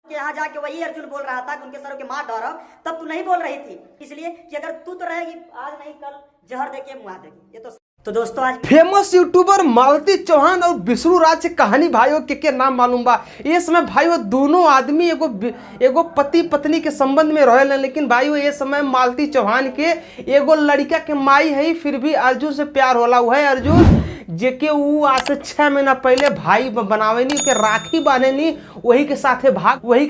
कि यहाँ जाके वही अर्जुन बोल रहा था कि उनके सरों के मार डालो, तब तू नहीं बोल रही थी, इसलिए कि अगर तू तो रहेगी आज नहीं कल जहर देके मुआ देगी। ये तो दोस्तों आज फेमस यूट्यूबर मालती चौहान और विष्णु राज की कहानी भाइयों के नाम मालूम बा। ये समय भाइयों दोनों आदमी एगो पति पत्नी के संबंध में रहे, लेकिन भाइयों ये समय मालती चौहान के एगो लड़का के माई है, फिर भी अर्जुन से प्यार होला। वह है अर्जुन जेके वो आज से 6 महीना पहले भाई बनावेनी के राखी बांधेनी, वही के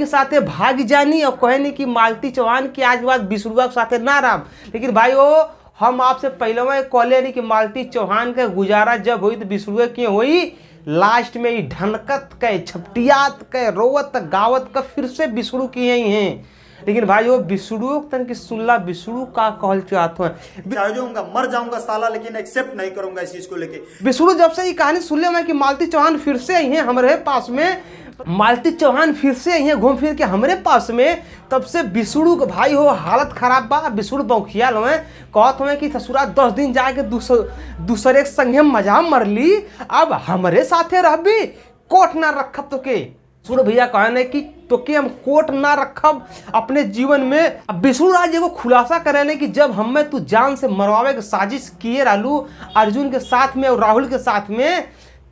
साथे भाग जानी और कहनी कि मालती चौहान की आज बात विष्णुआ के साथे ना राम। लेकिन भाइयों हम आपसे पहले कहले रही कि मालती चौहान के गुजारा जब हुई तो विष्णुए के हुई, लास्ट में ही ढनकत के छपटियात के रोवत गावत का फिर से विष्णु की ही हैं। लेकिन भाई वो विष्णु तन की सुनला विष्णु का कहल चाहते हैं मर जाऊंगा साला, लेकिन एक्सेप्ट नहीं करूंगा इस चीज को लेके। विष्णु जब से ये कहानी सुन ले मैं कि मालती चौहान फिर से आई है हमारे पास में, मालती चौहान फिर से आई है घूम फिर के हमारे पास में, तब से विष्णु के भाई हो हालत खराब बा। विष्णु बौखियाल हुए कहत हुए कि ससुरा 10 दिन जाके दूसरे के संगे मजा मर ली, अब हमारे साथे रहबी, कोट ना रखब तो के। सुन भैया कहने कि तो कि हम कोट ना रखब अपने जीवन में। अब विष्णु राज एगो खुलासा करे कि जब हमें तू जान से मरवावे के साजिश किए रहलू अर्जुन के साथ में और राहुल के साथ में,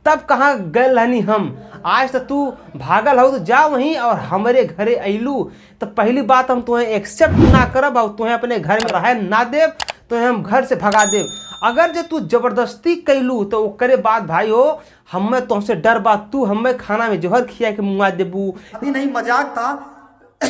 तब कहाँ गए रहनी हम। आज तो तू भागल हो तो जा वहीं और हमारे घरे अइलू, तो पहली बात हम तुम्हें एक्सेप्ट ना करब और तुम्हें अपने घर में रह ना देव, तो हम घर से भगा देव। अगर जो तू जबरदस्ती कैलू तो करे बाद भाई हो हमें तुमसे डर बात, तू हमें खाना में जहर खिया के मुंगा देबू। नहीं मजाक था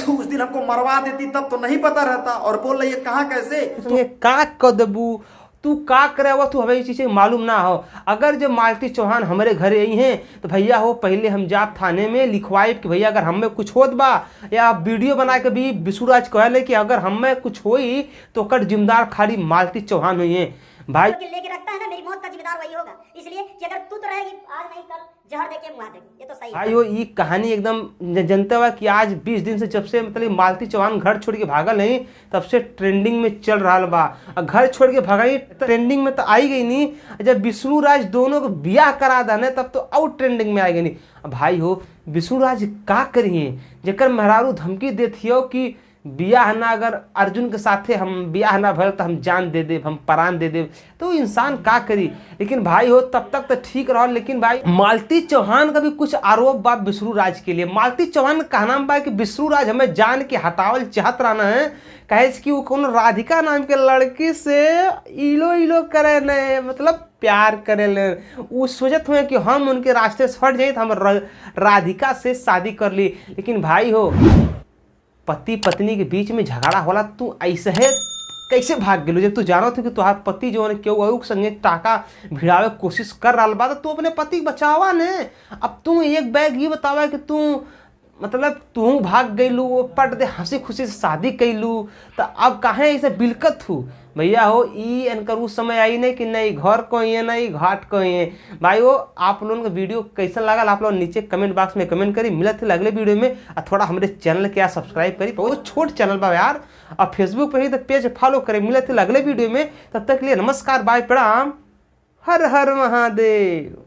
उस दिन हमको मरवा देती तब तो नहीं पता रहता, और बोल रही है कहाँ कैसे तुम्हें का कर देबू, तू का करे वो तू हमें चीज़ें मालूम ना हो। अगर जब मालती चौहान हमारे घरे आई हैं तो भैया हो पहले हम जाप थाने में लिखवाए कि भैया अगर हमें कुछ होत बा, या वीडियो बना के भी विष्णु राज कहले कि अगर हमें कुछ होई तो कर जिम्मेदार खाली मालती चौहान हुई है। भाई लेके रखता है ना, मेरी मौत का जिम्मेदार वही होगा, इसलिए कि अगर तू तो रहेगी आज नहीं कल जहर देके मुआ देगी। ये तो सही है भाई वो ये कहानी एकदम जनता हुआ कि आज 20 दिन से जब से मतलब मालती चौहान घर छोड़ के भागल नहीं तब से ट्रेंडिंग में चल रहा बा। घर छोड़ के भागाई ट्रेंडिंग में तो आई गई नहीं, जब विष्णु राज दोनों को ब्याह करा देने तब तो आउट ट्रेंडिंग में आई गई नहीं। भाई हो विष्णु राज का करिए जेकर मेहरारू धमकी देती हो कि बियाह ना अगर अर्जुन के साथे हम बियाह ना भल तो हम जान दे देव, हम प्राण दे देव, तो इंसान का करी। लेकिन भाई हो तब तक तो ठीक रहो, लेकिन भाई मालती चौहान का भी कुछ आरोप बा विष्णु राज के लिए। मालती चौहान का कहना बा कि विष्णु राज हमें जान के हटावल चाहत रहना है, कहे कि वो कौन राधिका नाम के लड़की से इलो करे न, मतलब प्यार करे ले। वो सोचत हुए कि हम उनके रास्ते से हट जाए तो हम राधिका से शादी कर ली। लेकिन भाई हो पति पत्नी के बीच में झगड़ा होला, तू ऐसे है कैसे भाग गेलू जब तू जानो थे कि तुहार पति जो है क्यों और संगे टाका भिड़ावे कोशिश कर रहा बा, तो तू अपने पति बचावा ने। अब तू एक बैग ये बतावा कि तू मतलब तू भाग गईलू, वो पट दे हंसी खुशी से शादी कैलू, तो अब काहे ऐसे बिलकत हूँ भैया हो। ई इनकर उस समय आई नहीं कि नहीं घर को ही है नहीं घाट को ही है। भाई वो आप लोगों का वीडियो कैसा लगा आप लोग नीचे कमेंट बॉक्स में कमेंट करी। मिलत थे अगले वीडियो में, और थोड़ा हमारे चैनल के सब्सक्राइब करी, बहुत छोट चैनल बा यार, और फेसबुक पे ही तो पेज फॉलो करें। मिलत थे अगले वीडियो में, तब तक के लिए नमस्कार, बाय, प्रणाम, हर हर महादेव।